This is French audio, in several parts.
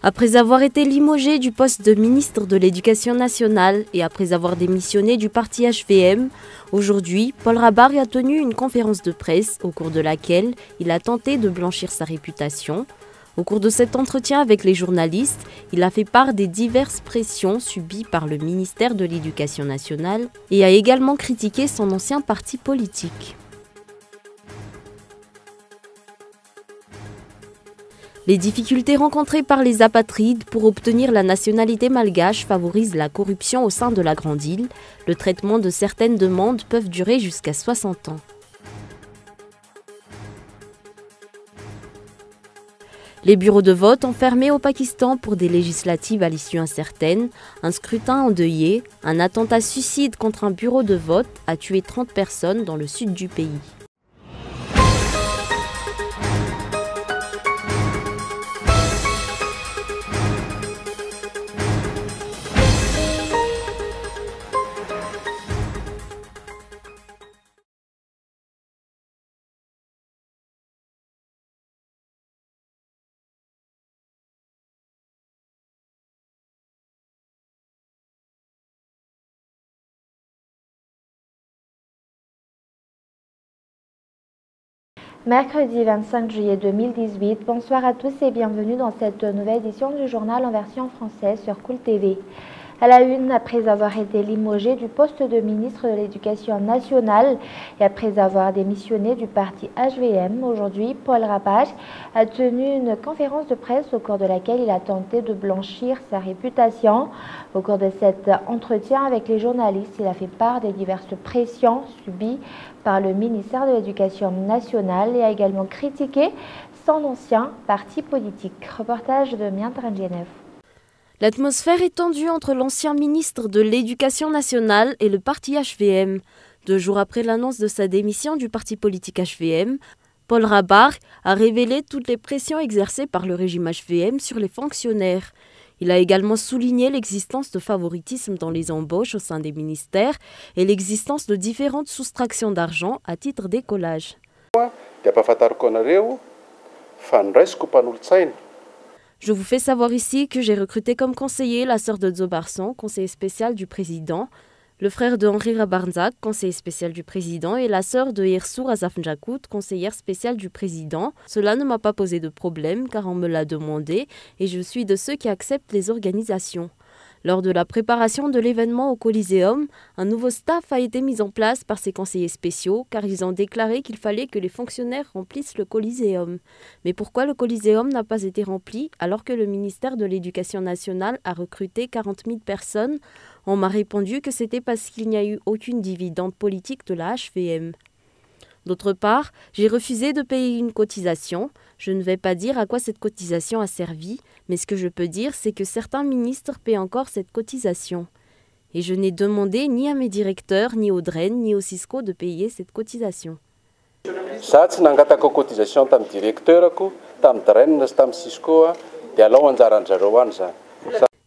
Après avoir été limogé du poste de ministre de l'Éducation nationale et après avoir démissionné du parti HVM, aujourd'hui, Paul Rabar a tenu une conférence de presse au cours de laquelle il a tenté de blanchir sa réputation. Au cours de cet entretien avec les journalistes, il a fait part des diverses pressions subies par le ministère de l'Éducation nationale et a également critiqué son ancien parti politique. Les difficultés rencontrées par les apatrides pour obtenir la nationalité malgache favorisent la corruption au sein de la Grande Île. Le traitement de certaines demandes peuvent durer jusqu'à 60 ans. Les bureaux de vote ont fermé au Pakistan pour des législatives à l'issue incertaine, un scrutin endeuillé, un attentat suicide contre un bureau de vote a tué 30 personnes dans le sud du pays. Mercredi 25 juillet 2018, bonsoir à tous et bienvenue dans cette nouvelle édition du journal en version française sur Cool TV. À la une, après avoir été limogé du poste de ministre de l'Éducation nationale et après avoir démissionné du parti HVM, aujourd'hui, Paul Rabar a tenu une conférence de presse au cours de laquelle il a tenté de blanchir sa réputation. Au cours de cet entretien avec les journalistes, il a fait part des diverses pressions subies par le ministère de l'Éducation nationale et a également critiqué son ancien parti politique. Reportage de Mian Trandjenev. L'atmosphère est tendue entre l'ancien ministre de l'Éducation nationale et le parti HVM. 2 jours après l'annonce de sa démission du parti politique HVM, Paul Rabar a révélé toutes les pressions exercées par le régime HVM sur les fonctionnaires. Il a également souligné l'existence de favoritisme dans les embauches au sein des ministères et l'existence de différentes soustractions d'argent à titre d'écolage. Je vous fais savoir ici que j'ai recruté comme conseiller la sœur de Dzobarsan, conseiller spécial du président, le frère de Henri Rabarnzak, conseiller spécial du président, et la sœur de Yersour Azafnjakout, conseillère spéciale du président. Cela ne m'a pas posé de problème car on me l'a demandé et je suis de ceux qui acceptent les organisations. Lors de la préparation de l'événement au Coliseum, un nouveau staff a été mis en place par ces conseillers spéciaux car ils ont déclaré qu'il fallait que les fonctionnaires remplissent le Coliseum. Mais pourquoi le Coliseum n'a pas été rempli alors que le ministère de l'Éducation nationale a recruté 40 000 personnes? On m'a répondu que c'était parce qu'il n'y a eu aucune dividende politique de la HVM. D'autre part, j'ai refusé de payer une cotisation. Je ne vais pas dire à quoi cette cotisation a servi, mais ce que je peux dire, c'est que certains ministres paient encore cette cotisation. Et je n'ai demandé ni à mes directeurs, ni au DREN, ni au Cisco de payer cette cotisation.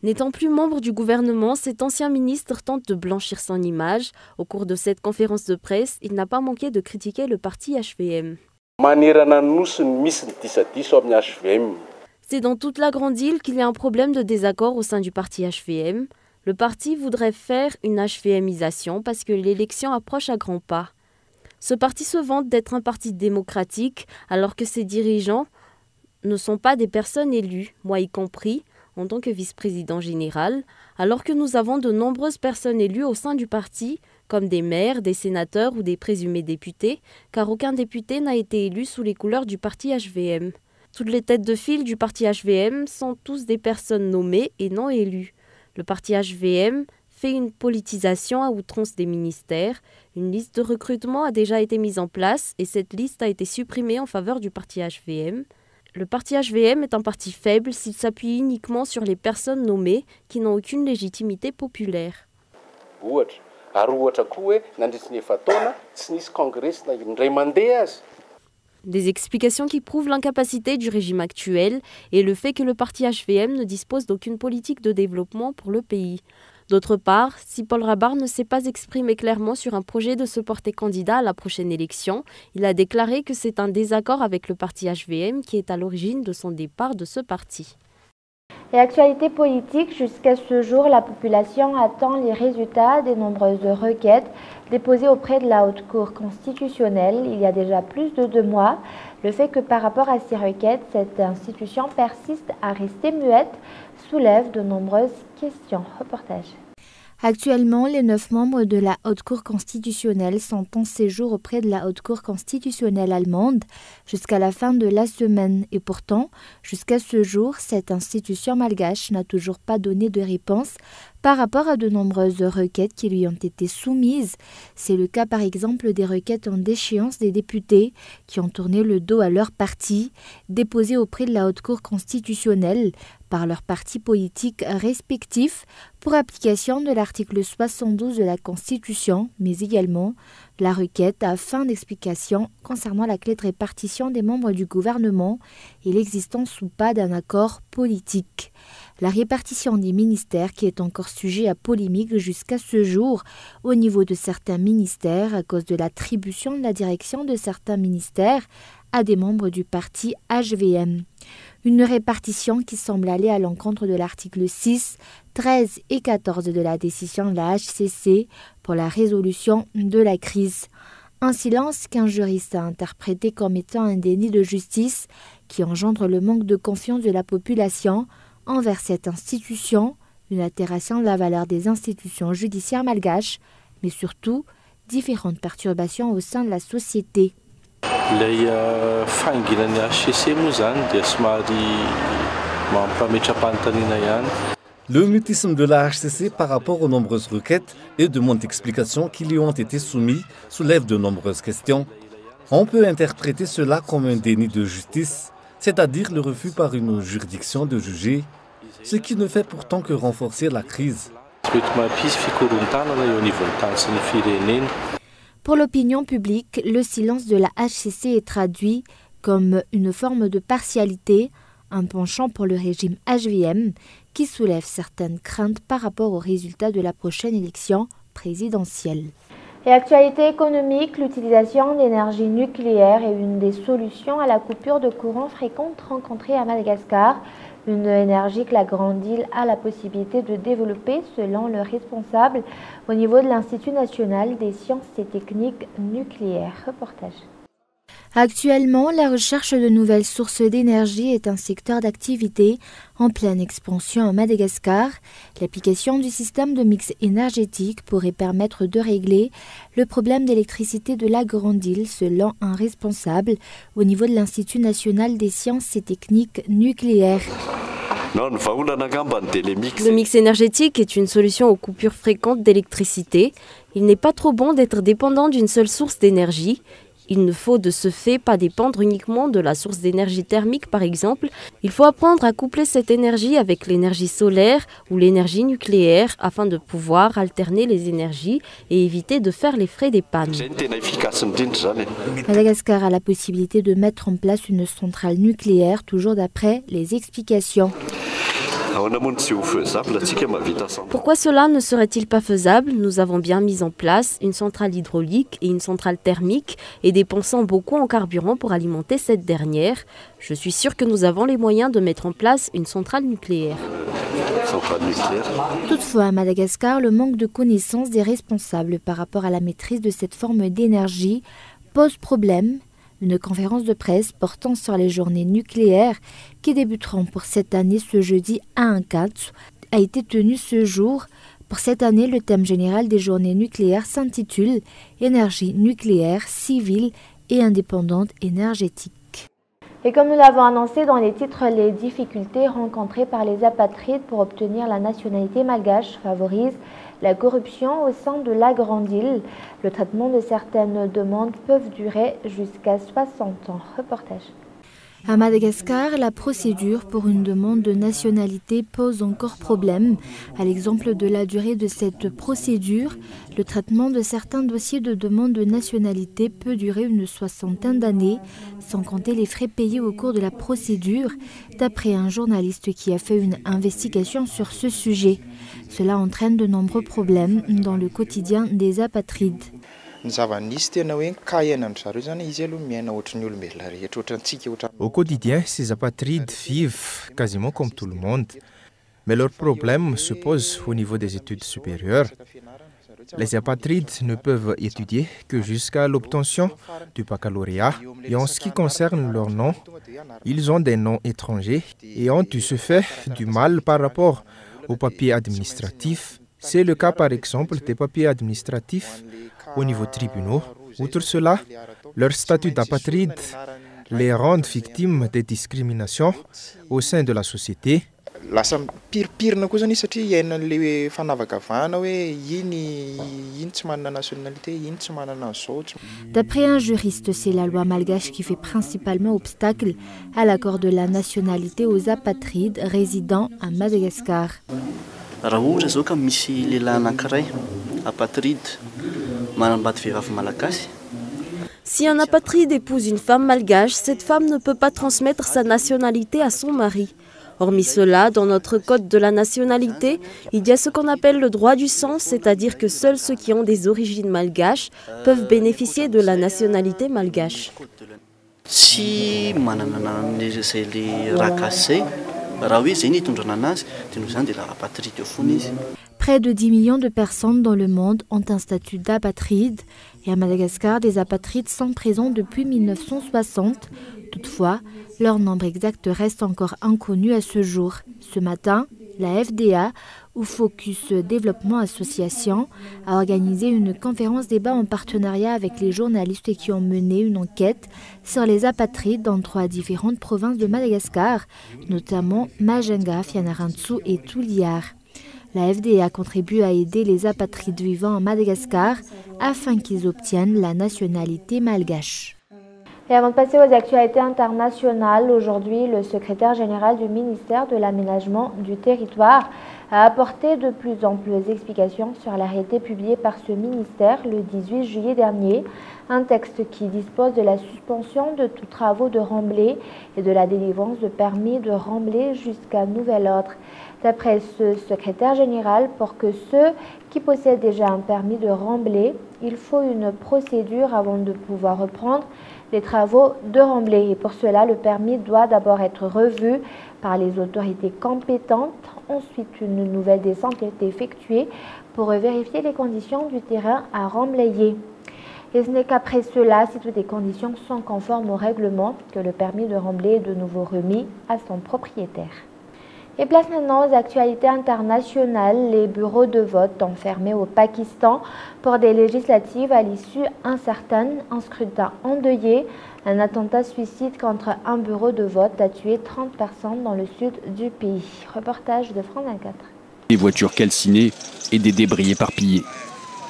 N'étant plus membre du gouvernement, cet ancien ministre tente de blanchir son image. Au cours de cette conférence de presse, il n'a pas manqué de critiquer le parti HVM. C'est dans toute la Grande Île qu'il y a un problème de désaccord au sein du parti HVM. Le parti voudrait faire une HVMisation parce que l'élection approche à grands pas. Ce parti se vante d'être un parti démocratique alors que ses dirigeants ne sont pas des personnes élues, moi y compris, en tant que vice-président général, alors que nous avons de nombreuses personnes élues au sein du parti, comme des maires, des sénateurs ou des présumés députés, car aucun député n'a été élu sous les couleurs du parti HVM. Toutes les têtes de file du parti HVM sont tous des personnes nommées et non élues. Le parti HVM fait une politisation à outrance des ministères. Une liste de recrutement a déjà été mise en place et cette liste a été supprimée en faveur du parti HVM. Le parti HVM est un parti faible s'il s'appuie uniquement sur les personnes nommées qui n'ont aucune légitimité populaire. Des explications qui prouvent l'incapacité du régime actuel et le fait que le parti HVM ne dispose d'aucune politique de développement pour le pays. D'autre part, si Paul Rabar ne s'est pas exprimé clairement sur un projet de se porter candidat à la prochaine élection, il a déclaré que c'est un désaccord avec le parti HVM qui est à l'origine de son départ de ce parti. Et actualité politique, jusqu'à ce jour, la population attend les résultats des nombreuses requêtes déposées auprès de la Haute Cour constitutionnelle il y a déjà plus de 2 mois. Le fait que par rapport à ces requêtes, cette institution persiste à rester muette soulève de nombreuses questions. Reportage. Actuellement, les 9 membres de la Haute Cour constitutionnelle sont en séjour auprès de la Haute Cour constitutionnelle allemande jusqu'à la fin de la semaine. Et pourtant, jusqu'à ce jour, cette institution malgache n'a toujours pas donné de réponse par rapport à de nombreuses requêtes qui lui ont été soumises. C'est le cas par exemple des requêtes en déchéance des députés qui ont tourné le dos à leur parti, déposées auprès de la Haute Cour constitutionnelle par leurs partis politiques respectifs pour application de l'article 72 de la Constitution, mais également la requête à fin d'explication concernant la clé de répartition des membres du gouvernement et l'existence ou pas d'un accord politique. La répartition des ministères qui est encore sujet à polémique jusqu'à ce jour au niveau de certains ministères à cause de l'attribution de la direction de certains ministères à des membres du parti HVM. Une répartition qui semble aller à l'encontre de l'article 6, 13 et 14 de la décision de la HCC pour la résolution de la crise. Un silence qu'un juriste a interprété comme étant un déni de justice qui engendre le manque de confiance de la population envers cette institution, une altération de la valeur des institutions judiciaires malgaches, mais surtout différentes perturbations au sein de la société. Le mutisme de la HCC par rapport aux nombreuses requêtes et demandes d'explications qui lui ont été soumises soulève de nombreuses questions. On peut interpréter cela comme un déni de justice, c'est-à-dire le refus par une juridiction de juger, ce qui ne fait pourtant que renforcer la crise. Pour l'opinion publique, le silence de la HCC est traduit comme une forme de partialité, un penchant pour le régime HVM qui soulève certaines craintes par rapport aux résultats de la prochaine élection présidentielle. Et actualité économique, l'utilisation d'énergie nucléaire est une des solutions à la coupure de courant fréquente rencontrée à Madagascar. Une énergie que la Grande Île a la possibilité de développer selon le responsable au niveau de l'Institut national des sciences et techniques nucléaires. Reportage. Actuellement, la recherche de nouvelles sources d'énergie est un secteur d'activité en pleine expansion à Madagascar. L'application du système de mix énergétique pourrait permettre de régler le problème d'électricité de la Grande Île selon un responsable au niveau de l'Institut national des sciences et techniques nucléaires. Le mix énergétique est une solution aux coupures fréquentes d'électricité. Il n'est pas trop bon d'être dépendant d'une seule source d'énergie. Il ne faut de ce fait pas dépendre uniquement de la source d'énergie thermique par exemple. Il faut apprendre à coupler cette énergie avec l'énergie solaire ou l'énergie nucléaire afin de pouvoir alterner les énergies et éviter de faire les frais des pannes. Madagascar a la possibilité de mettre en place une centrale nucléaire, toujours d'après les explications. Pourquoi cela ne serait-il pas faisable? Nous avons bien mis en place une centrale hydraulique et une centrale thermique et dépensant beaucoup en carburant pour alimenter cette dernière. Je suis sûr que nous avons les moyens de mettre en place une centrale nucléaire. Toutefois, à Madagascar, le manque de connaissances des responsables par rapport à la maîtrise de cette forme d'énergie pose problème. Une conférence de presse portant sur les journées nucléaires qui débuteront pour cette année ce jeudi à Ankatsu a été tenue ce jour. Pour cette année, le thème général des journées nucléaires s'intitule « Énergie nucléaire, civile et indépendante énergétique ». Et comme nous l'avons annoncé dans les titres, les difficultés rencontrées par les apatrides pour obtenir la nationalité malgache favorisent la corruption au sein de la Grande Île. Le traitement de certaines demandes peuvent durer jusqu'à 60 ans. Reportage. À Madagascar, la procédure pour une demande de nationalité pose encore problème. À l'exemple de la durée de cette procédure, le traitement de certains dossiers de demande de nationalité peut durer une 60aine d'années, sans compter les frais payés au cours de la procédure, d'après un journaliste qui a fait une investigation sur ce sujet. Cela entraîne de nombreux problèmes dans le quotidien des apatrides. Au quotidien, ces apatrides vivent quasiment comme tout le monde. Mais leur problème se pose au niveau des études supérieures. Les apatrides ne peuvent étudier que jusqu'à l'obtention du baccalauréat. Et en ce qui concerne leurs noms, ils ont des noms étrangers et ont de ce fait du mal par rapport aux papiers administratifs. C'est le cas par exemple des papiers administratifs au niveau tribunaux. Outre cela, leur statut d'apatride les rend victimes des discriminations au sein de la société. Lasa piripirina koa zany satria iainan'le fanavakavahana hoe iny tsy manana nationalité, iny tsy manana zao. D'après un juriste, c'est la loi malgache qui fait principalement obstacle à l'accord de la nationalité aux apatrides résidant à Madagascar. Raha ohatra zao ka misy lehilahy anankiray apatride manambady vehivavy malagasy. Si un apatride épouse une femme malgache, cette femme ne peut pas transmettre sa nationalité à son mari. Hormis cela, dans notre code de la nationalité, il y a ce qu'on appelle le droit du sang, c'est-à-dire que seuls ceux qui ont des origines malgaches peuvent bénéficier de la nationalité malgache. Si manana izay le rakasy raha hoe zay ny hitondrana anazy dia noho izany dia la apatride eo foana izy. Près de 10 millions de personnes dans le monde ont un statut d'apatride et à Madagascar, des apatrides sont présents depuis 1960. Toutefois, leur nombre exact reste encore inconnu à ce jour. Ce matin, la FDA, ou Focus Développement Association, a organisé une conférence débat en partenariat avec les journalistes qui ont mené une enquête sur les apatrides dans 3 différentes provinces de Madagascar, notamment Majunga, Fianarantsoa et Toliara. La FDA contribue à aider les apatrides vivant à Madagascar afin qu'ils obtiennent la nationalité malgache. Et avant de passer aux actualités internationales, aujourd'hui, le secrétaire général du ministère de l'Aménagement du Territoire a apporté de plus amples explications sur l'arrêté publié par ce ministère le 18 juillet dernier, un texte qui dispose de la suspension de tous travaux de remblai et de la délivrance de permis de remblai jusqu'à nouvel ordre. D'après ce secrétaire général, pour que ceux qui possèdent déjà un permis de remblai, il faut une procédure avant de pouvoir reprendre les travaux de remblai. Et pour cela, le permis doit d'abord être revu par les autorités compétentes. Ensuite, une nouvelle descente est effectuée pour vérifier les conditions du terrain à remblayer. Et ce n'est qu'après cela, si toutes les conditions sont conformes au règlement, que le permis de remblai est de nouveau remis à son propriétaire. Et place maintenant aux actualités internationales. Les bureaux de vote ont fermé au Pakistan pour des législatives à l'issue incertaine. Un scrutin endeuillé. Un attentat suicide contre un bureau de vote a tué 30 personnes dans le sud du pays. Reportage de France 24. Des voitures calcinées et des débris éparpillés.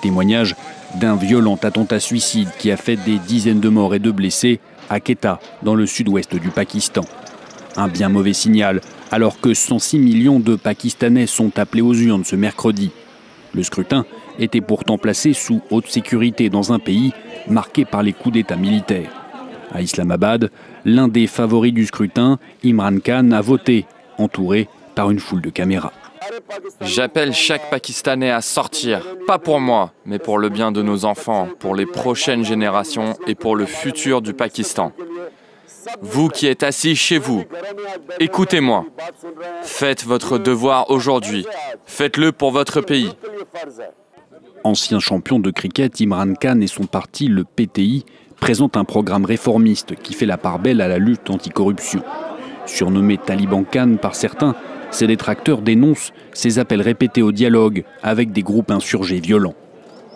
Témoignage d'un violent attentat suicide qui a fait des dizaines de morts et de blessés à Quetta, dans le sud-ouest du Pakistan. Un bien mauvais signal, alors que 106 millions de Pakistanais sont appelés aux urnes ce mercredi. Le scrutin était pourtant placé sous haute sécurité dans un pays marqué par les coups d'État militaires. À Islamabad, l'un des favoris du scrutin, Imran Khan, a voté, entouré par une foule de caméras. J'appelle chaque Pakistanais à sortir, pas pour moi, mais pour le bien de nos enfants, pour les prochaines générations et pour le futur du Pakistan. Vous qui êtes assis chez vous, écoutez-moi. Faites votre devoir aujourd'hui. Faites-le pour votre pays. Ancien champion de cricket, Imran Khan et son parti, le PTI, présentent un programme réformiste qui fait la part belle à la lutte anticorruption. Surnommé Taliban Khan par certains, ses détracteurs dénoncent ses appels répétés au dialogue avec des groupes insurgés violents.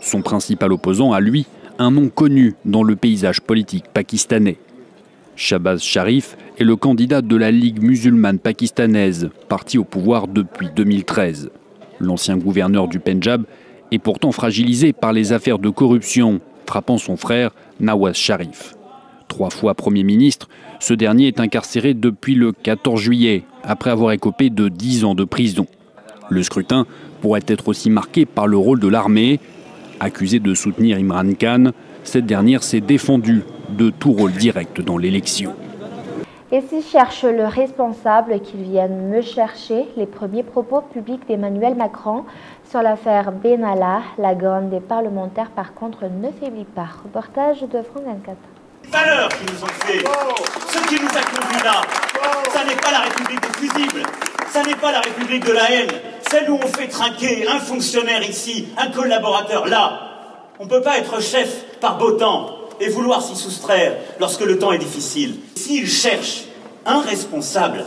Son principal opposant a, lui, un nom connu dans le paysage politique pakistanais. Shahbaz Sharif est le candidat de la Ligue musulmane pakistanaise, parti au pouvoir depuis 2013. L'ancien gouverneur du Pendjab est pourtant fragilisé par les affaires de corruption, frappant son frère Nawaz Sharif. 3 fois Premier ministre, ce dernier est incarcéré depuis le 14 juillet, après avoir écopé de 10 ans de prison. Le scrutin pourrait être aussi marqué par le rôle de l'armée. Accusée de soutenir Imran Khan, cette dernière s'est défendue de tout rôle direct dans l'élection. Et si je cherche le responsable qu'il vienne me chercher, les premiers propos publics d'Emmanuel Macron sur l'affaire Benalla, la grande des parlementaires par contre ne faiblit pas. Reportage de France 24. Les valeurs qui nous ont fait, ce qui nous a conduits là, ça n'est pas la République des fusibles, Ça n'est pas la République de la haine, celle où on fait trinquer un fonctionnaire ici, un collaborateur là. On ne peut pas être chef par beau temps et vouloir s'y soustraire lorsque le temps est difficile. S'ils cherchent un responsable,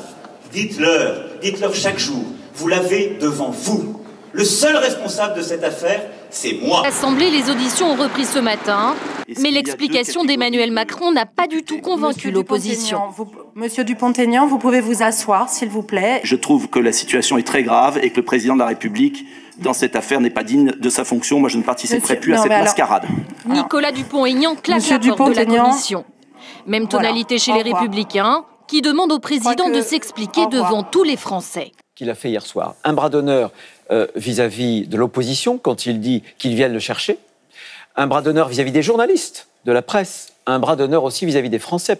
dites-leur chaque jour, vous l'avez devant vous. Le seul responsable de cette affaire, c'est moi. L'Assemblée, les auditions ont repris ce matin, mais l'explication d'Emmanuel Macron n'a pas du tout convaincu l'opposition. Monsieur Dupont-Aignan, vous pouvez vous asseoir, s'il vous plaît. Je trouve que la situation est très grave et que le président de la République, dans cette affaire, n'est pas digne de sa fonction. Moi, je ne participerai plus à cette mascarade. Nicolas Dupont-Aignan claque la porte de la commission. Même tonalité chez les Républicains, qui demandent au président de s'expliquer devant tous les Français. Qu'il a fait hier soir, un bras d'honneur vis-à-vis de l'opposition quand il dit qu'ils viennent le chercher, un bras d'honneur vis-à-vis des journalistes, de la presse, un bras d'honneur aussi vis-à-vis des Français.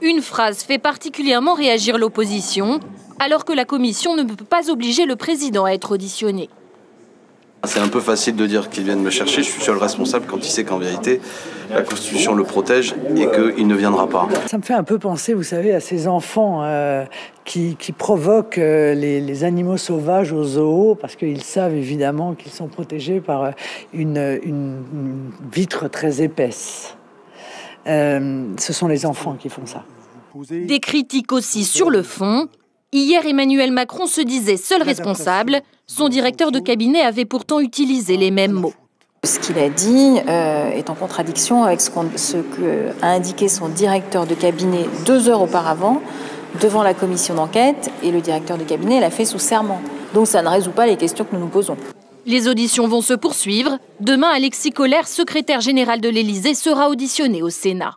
Une phrase fait particulièrement réagir l'opposition, alors que la commission ne peut pas obliger le président à être auditionné. C'est un peu facile de dire qu'ils viennent me chercher, je suis seul responsable quand il sait qu'en vérité, la Constitution le protège et qu'il ne viendra pas. Ça me fait un peu penser, vous savez, à ces enfants qui provoquent les animaux sauvages au zoo parce qu'ils savent évidemment qu'ils sont protégés par une vitre très épaisse. Ce sont les enfants qui font ça. Des critiques aussi sur le fond. Hier, Emmanuel Macron se disait seul responsable. Son directeur de cabinet avait pourtant utilisé les mêmes mots. Ce qu'il a dit est en contradiction avec ce qu'a indiqué son directeur de cabinet 2 heures auparavant devant la commission d'enquête, et le directeur de cabinet l'a fait sous serment. Donc ça ne résout pas les questions que nous nous posons. Les auditions vont se poursuivre. Demain, Alexis Kohler, secrétaire général de l'Élysée, sera auditionné au Sénat.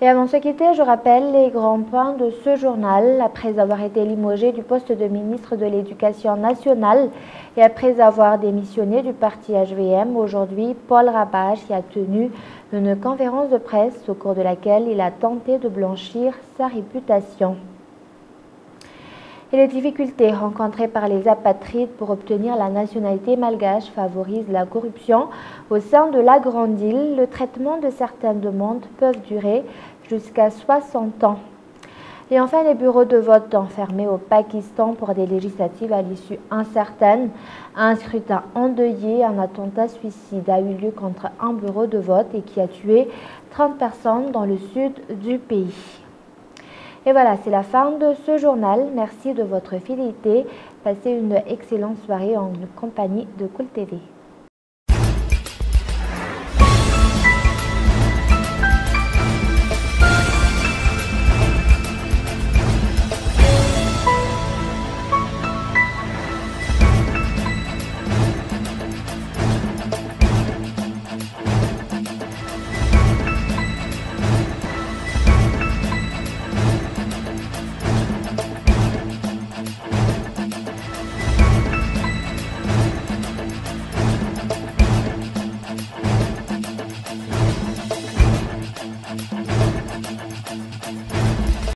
Et avant de se quitter, je rappelle les grands points de ce journal. Après avoir été limogé du poste de ministre de l'Éducation nationale et après avoir démissionné du parti HVM, aujourd'hui, Paul Rabach y a tenu une conférence de presse au cours de laquelle il a tenté de blanchir sa réputation. Et les difficultés rencontrées par les apatrides pour obtenir la nationalité malgache favorisent la corruption. Au sein de la Grande Île, le traitement de certaines demandes peut durer jusqu'à 60 ans. Et enfin, les bureaux de vote enfermés au Pakistan pour des législatives à l'issue incertaine. Un scrutin endeuillé, un attentat suicide a eu lieu contre un bureau de vote et qui a tué 30 personnes dans le sud du pays. Et voilà, c'est la fin de ce journal. Merci de votre fidélité. Passez une excellente soirée en compagnie de Cool TV.